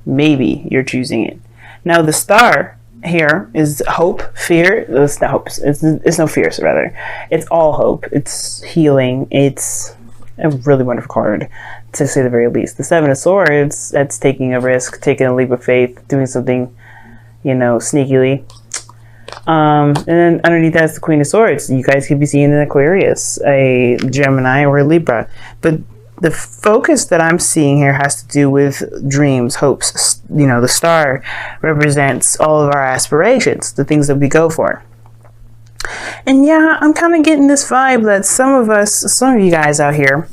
Maybe you're choosing it. Now the star here is hope, fear. It's not hope. It's no fears, rather. It's all hope. It's healing. It's a really wonderful card, to say the very least. The Seven of Swords, that's taking a risk, taking a leap of faith, doing something, sneakily. And then underneath that's the Queen of Swords. You guys could be seeing an Aquarius, a Gemini, or a Libra. But the focus that I'm seeing here has to do with dreams, hopes. The star represents all of our aspirations, the things that we go for. And yeah, I'm kind of getting this vibe that some of you guys out here,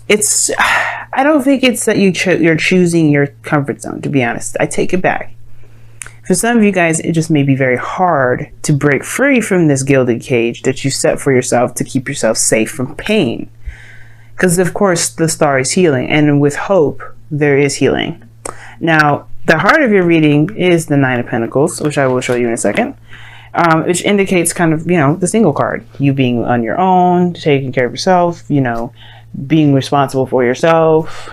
it's, I don't think it's that you're choosing your comfort zone, to be honest. I take it back. For some of you guys, it just may be very hard to break free from this gilded cage that you set for yourself to keep yourself safe from pain. Because, of course, the star is healing. And with hope, there is healing. Now, the heart of your reading is the Nine of Pentacles, which I will show you in a second. Which indicates kind of, the single card. You being on your own, taking care of yourself, being responsible for yourself,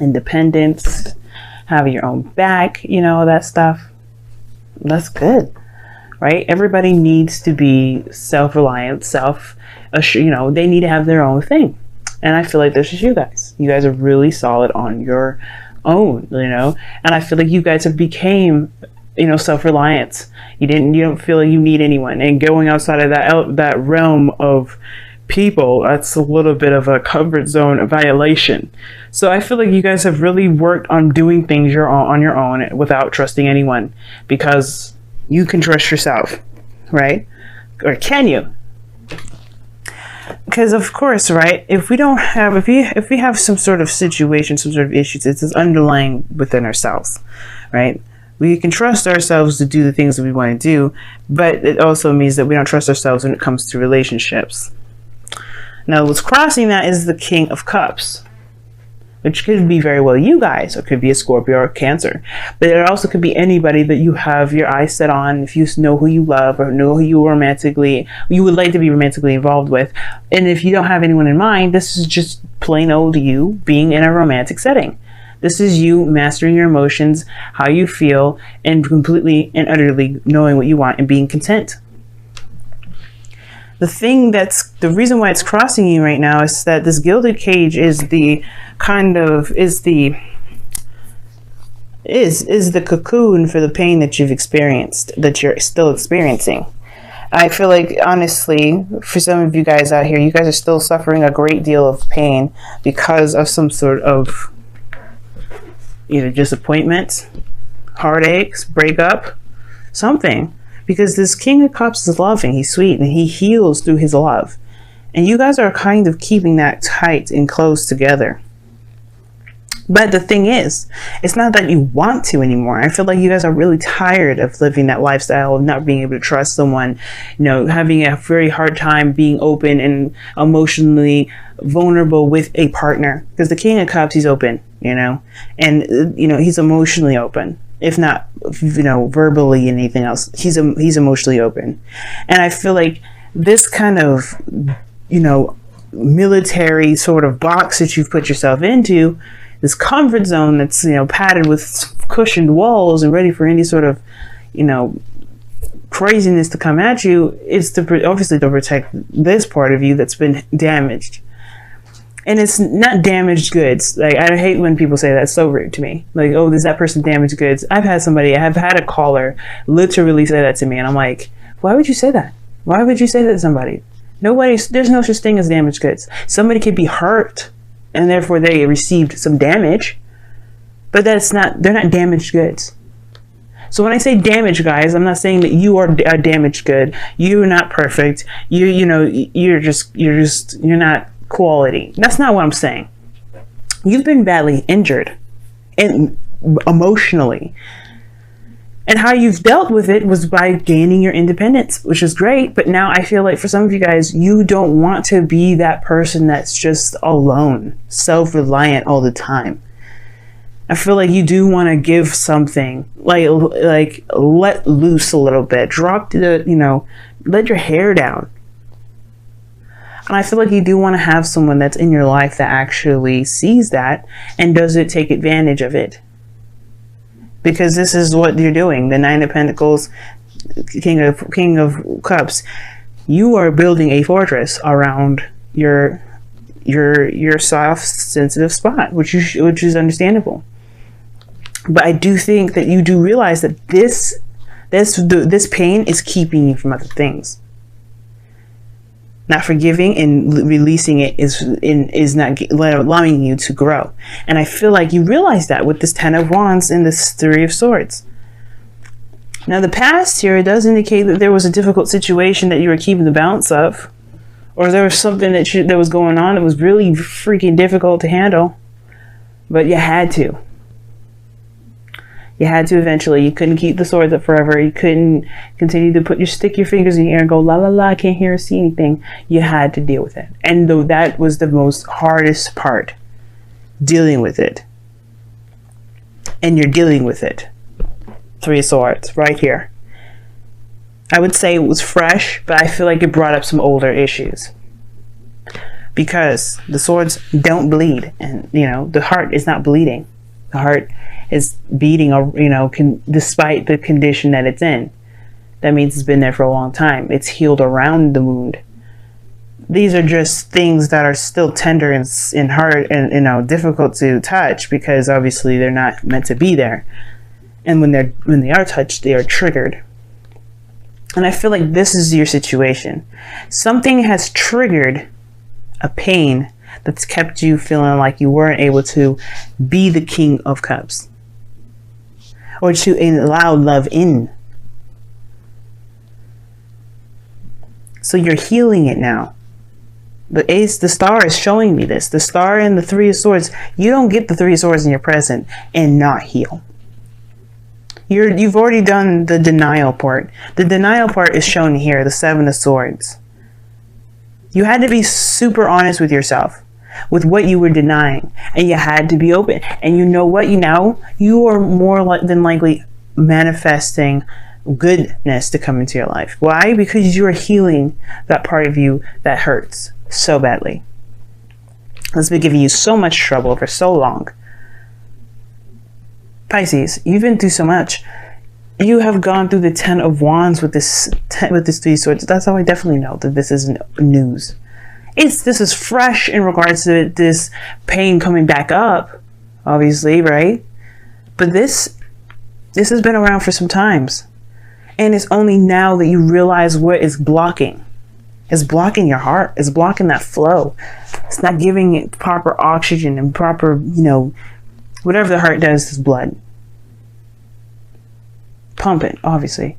independence, having your own back, that stuff. That's good, right? Everybody needs to be self-reliant, they need to have their own thing. And I feel like this is you guys. You guys are really solid on your own, and I feel like you guys have became, self-reliant. You don't feel like you need anyone, and going outside of that realm of people, that's a little bit of a comfort zone violation. So I feel like you guys have really worked on doing things on your own without trusting anyone, because you can trust yourself, right? Or can you? Because of course, right, if we have some sort of situation, some sort of issues, it's underlying within ourselves, right? We can trust ourselves to do the things that we want to do, but it also means that we don't trust ourselves when it comes to relationships. Now, what's crossing that is the King of Cups, which could be very well you guys, or could be a Scorpio or a Cancer. But it also could be anybody that you have your eyes set on, if you know who you love or know who you would like to be romantically involved with. And if you don't have anyone in mind, this is just plain old you being in a romantic setting. This is you mastering your emotions, how you feel, and completely and utterly knowing what you want and being content. The reason why it's crossing you right now is that this gilded cage is the cocoon for the pain that you've experienced, that you're still experiencing. I feel like, honestly, for some of you guys out here, you guys are still suffering a great deal of pain because of some sort of either disappointment, heartaches, breakup, something. Because this King of Cups is loving, he's sweet, and he heals through his love. And you guys are kind of keeping that tight and close together. But the thing is, it's not that you want to anymore. I feel like you guys are really tired of living that lifestyle of not being able to trust someone, having a very hard time being open and emotionally vulnerable with a partner. Because the King of Cups, he's open, and, he's emotionally open. If not, verbally and anything else, he's emotionally open. And I feel like this kind of, military sort of box that you've put yourself into, this comfort zone that's, padded with cushioned walls and ready for any sort of, craziness to come at you, is obviously to protect this part of you that's been damaged. And it's not damaged goods. Like, I hate when people say that. It's so rude to me. Like, oh, is that person damaged goods? I have had a caller literally say that to me. And I'm like, why would you say that? Why would you say that to somebody? There's no such thing as damaged goods. Somebody could be hurt and therefore they received some damage, but they're not damaged goods. So when I say damaged, guys, I'm not saying that you are a damaged good. You're not perfect. You're not quality. That's not what I'm saying. You've been badly injured and emotionally, and how you've dealt with it was by gaining your independence, which is great. But now I feel like for some of you guys, you don't want to be that person that's just alone, self-reliant all the time. I feel like you do want to give something, like let loose a little bit, let your hair down. And I feel like you do want to have someone that's in your life that actually sees that and doesn't take advantage of it. Because this is what you're doing. The Nine of Pentacles, King of Cups. You are building a fortress around your soft, sensitive spot, which is understandable. But I do think that you do realize that this pain is keeping you from other things. Not forgiving and releasing it is not allowing you to grow. And I feel like you realize that with this Ten of Wands and this Three of Swords. Now the past here, it does indicate that there was a difficult situation that you were keeping the balance of. Or there was something that was going on that was really freaking difficult to handle. But you had to. You had to eventually. You couldn't keep the swords up forever. You couldn't continue to stick your fingers in the air and go, la la la, I can't hear or see anything. You had to deal with it. And though that was the most hardest part, dealing with it. And you're dealing with it. Three of Swords, right here. I would say it was fresh, but I feel like it brought up some older issues. Because the swords don't bleed. And, the heart is not bleeding. The heart is beating, despite the condition that it's in. That means it's been there for a long time. It's healed around the wound. These are just things that are still tender and hard and difficult to touch, because obviously they're not meant to be there. And when they are touched, they are triggered. And I feel like this is your situation. Something has triggered a pain that's kept you feeling like you weren't able to be the King of Cups. Or to allow love in. So you're healing it now. The star is showing me this. The star and the Three of Swords. You don't get the Three of Swords in your present and not heal. You've already done the denial part. The denial part is shown here, the Seven of Swords. You had to be super honest with yourself, with what you were denying, and you had to be open. And you know what? You are more than likely manifesting goodness to come into your life. Why? Because you are healing that part of you that hurts so badly. That's been giving you so much trouble for so long. Pisces, you've been through so much. You have gone through the Ten of Wands with this Three of Swords. That's how I definitely know that this isn't news. This is fresh in regards to this pain coming back up, obviously, right? But this has been around for some times. And it's only now that you realize what is blocking. It's blocking your heart. It's blocking that flow. It's not giving it proper oxygen and proper, whatever the heart does is blood. Pump it, obviously.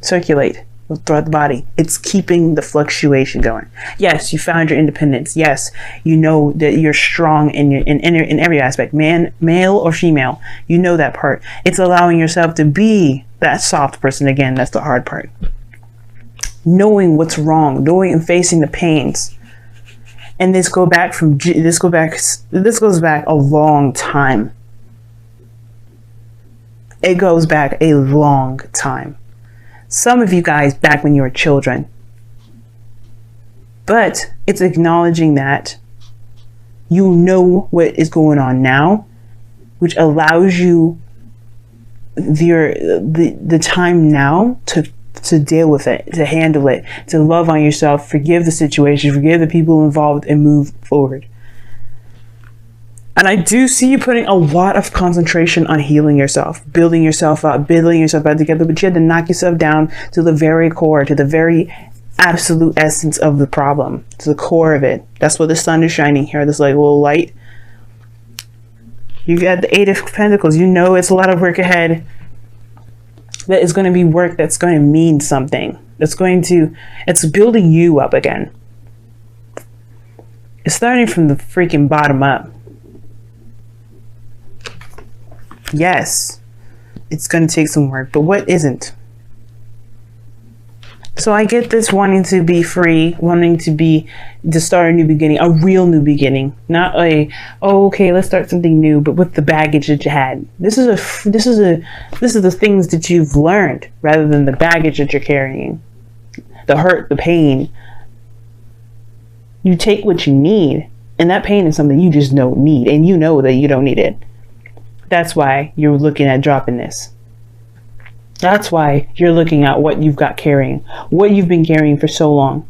Circulate throughout the body. It's keeping the fluctuation going. Yes, you found your independence. Yes, you know that you're strong in every aspect. Male or female, you know that part. It's allowing yourself to be that soft person again. That's the hard part. Knowing what's wrong, knowing and facing the pains. And this goes back a long time. It goes back a long time. Some of you guys back when you were children. But it's acknowledging that you know what is going on now, which allows you the time now to deal with it, to handle it, to love on yourself, forgive the situation, forgive the people involved, and move forward. And I do see you putting a lot of concentration on healing yourself, building yourself up, building yourself back together, but you had to knock yourself down to the very core, to the very absolute essence of the problem, to the core of it. That's what the sun is shining here, this like little light. You got the Eight of Pentacles. You know it's a lot of work ahead. That is going to be work that's going to mean something. It's building you up again. It's starting from the freaking bottom up. Yes, it's going to take some work, but what isn't? So I get this wanting to be free, wanting to start a new beginning, a real new beginning, not okay, let's start something new, but with the baggage that you had. This is the things that you've learned rather than the baggage that you're carrying, the hurt, the pain. You take what you need, and that pain is something you just don't need, and you know that you don't need it. That's why you're looking at dropping this. That's why you're looking at what you've got carrying, what you've been carrying for so long.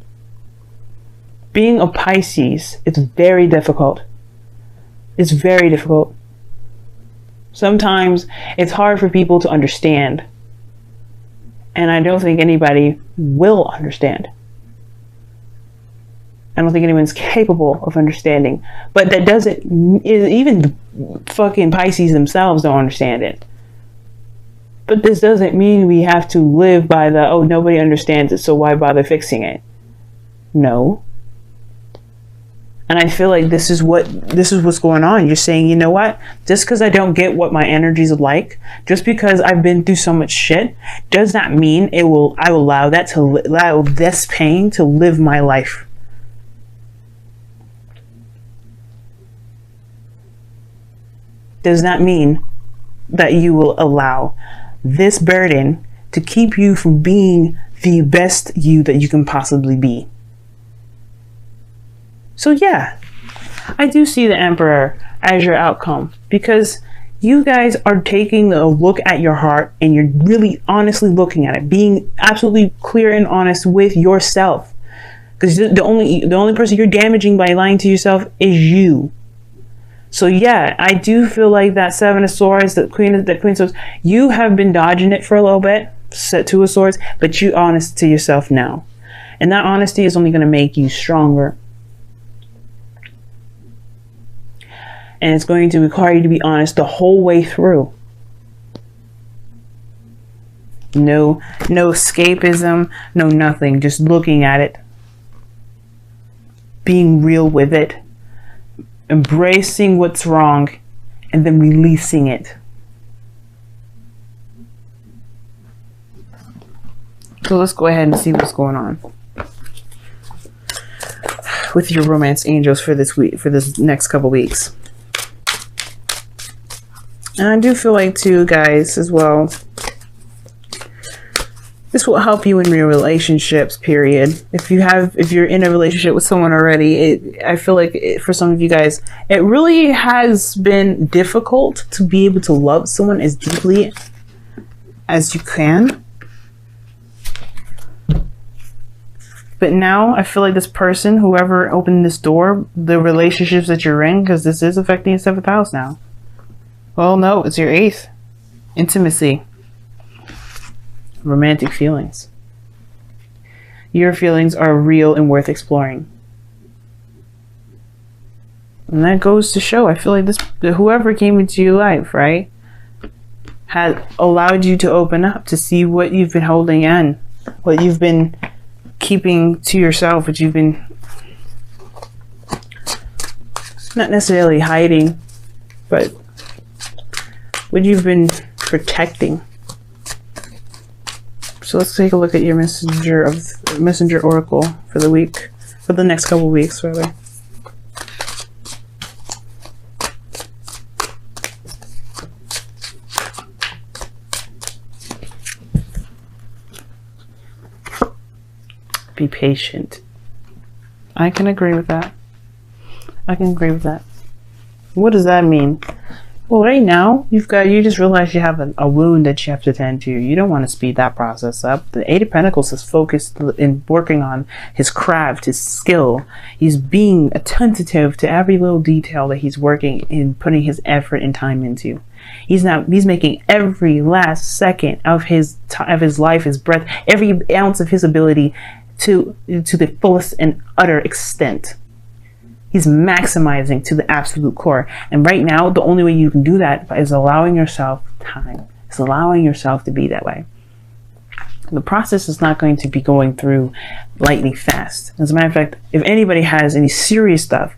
Being a Pisces, it's very difficult. It's very difficult. Sometimes it's hard for people to understand. And I don't think anybody will understand. I don't think anyone's capable of understanding. But that doesn't, even fucking Pisces themselves don't understand it. But this doesn't mean we have to live by the, oh, nobody understands it, so why bother fixing it? No. And I feel like this is what's going on. You're saying, you know what? Just because I don't get what my energy's like, just because I've been through so much shit, does not mean I will allow this pain to live my life. Does not mean that you will allow this burden to keep you from being the best you that you can possibly be. So yeah, I do see the Emperor as your outcome, because you guys are taking a look at your heart and you're really honestly looking at it, being absolutely clear and honest with yourself. Because the only person you're damaging by lying to yourself is you. So yeah, I do feel like that Seven of Swords, the Queen of Swords, you have been dodging it for a little bit, set Two of Swords, but you're honest to yourself now. And that honesty is only going to make you stronger. And it's going to require you to be honest the whole way through. No escapism, no nothing, just looking at it, being real with it, embracing what's wrong, and then releasing it. So let's go ahead and see what's going on with your romance angels for this week, for this next couple weeks. And I do feel like too, guys, as well, this will help you in your relationships, period. If you're in a relationship with someone already, I feel like for some of you guys, it really has been difficult to be able to love someone as deeply as you can. But now I feel like this person, whoever opened this door, the relationships that you're in, because this is affecting your 7th house now. Well, no, it's your 8th. Intimacy. Romantic feelings. Your feelings are real and worth exploring. And that goes to show, I feel like whoever came into your life, right, has allowed you to open up to see what you've been holding in, what you've been keeping to yourself, what you've been not necessarily hiding, but what you've been protecting. So let's take a look at your messenger oracle for the week, for the next couple weeks, rather. Be patient. I can agree with that. I can agree with that. What does that mean? Well, right now, you just realized you have a wound that you have to tend to. You don't want to speed that process up. The 8 of Pentacles is focused in working on his craft, his skill. He's being attentive to every little detail that he's working in, putting his effort and time into. He's making every last second of his life, his breath, every ounce of his ability to the fullest and utter extent. He's maximizing to the absolute core. And right now, the only way you can do that is allowing yourself time. It's allowing yourself to be that way. The process is not going to be going through lightning fast. As a matter of fact, if anybody has any serious stuff,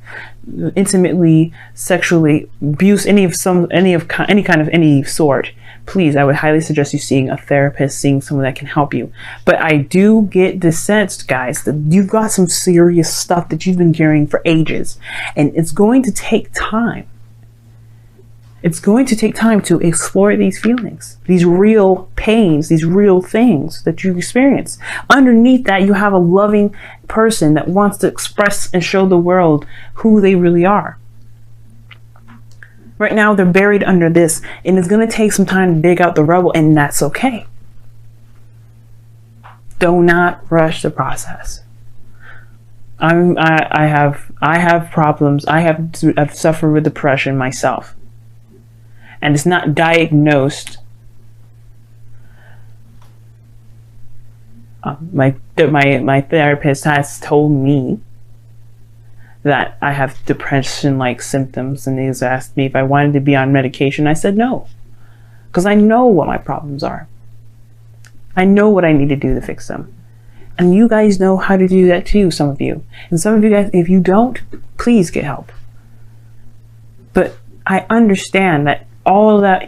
intimately, sexually, abuse, any sort, please, I would highly suggest you seeing a therapist, seeing someone that can help you. But I do get the sense, guys, that you've got some serious stuff that you've been carrying for ages, and it's going to take time. It's going to take time to explore these feelings, these real pains, these real things that you experience. Underneath that, you have a loving person that wants to express and show the world who they really are. Right now, they're buried under this, and it's going to take some time to dig out the rubble, and that's okay. Do not rush the process. I have problems. I've suffered with depression myself, and it's not diagnosed. My therapist has told me that I have depression-like symptoms, and he's asked me if I wanted to be on medication. I said no, because I know what my problems are. I know what I need to do to fix them. And you guys know how to do that too, some of you. And some of you guys, if you don't, please get help. But I understand that all the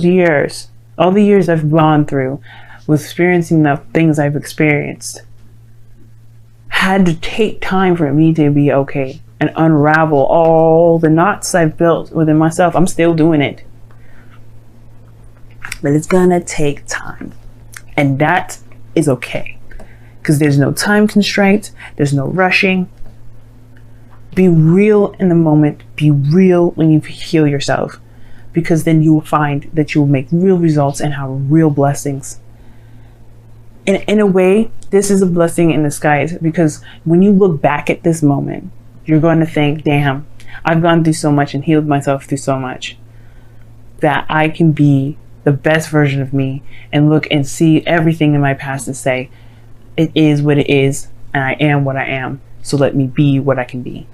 years I've gone through with experiencing the things I've experienced had to take time for me to be okay and unravel all the knots I've built within myself. I'm still doing it. But it's gonna take time. And that is okay. Because there's no time constraint. There's no rushing. Be real in the moment. Be real when you heal yourself. Because then you will find that you will make real results and have real blessings. And in a way, this is a blessing in disguise, because when you look back at this moment, you're going to think, damn, I've gone through so much and healed myself through so much that I can be the best version of me and look and see everything in my past and say, it is what it is, and I am what I am, so let me be what I can be.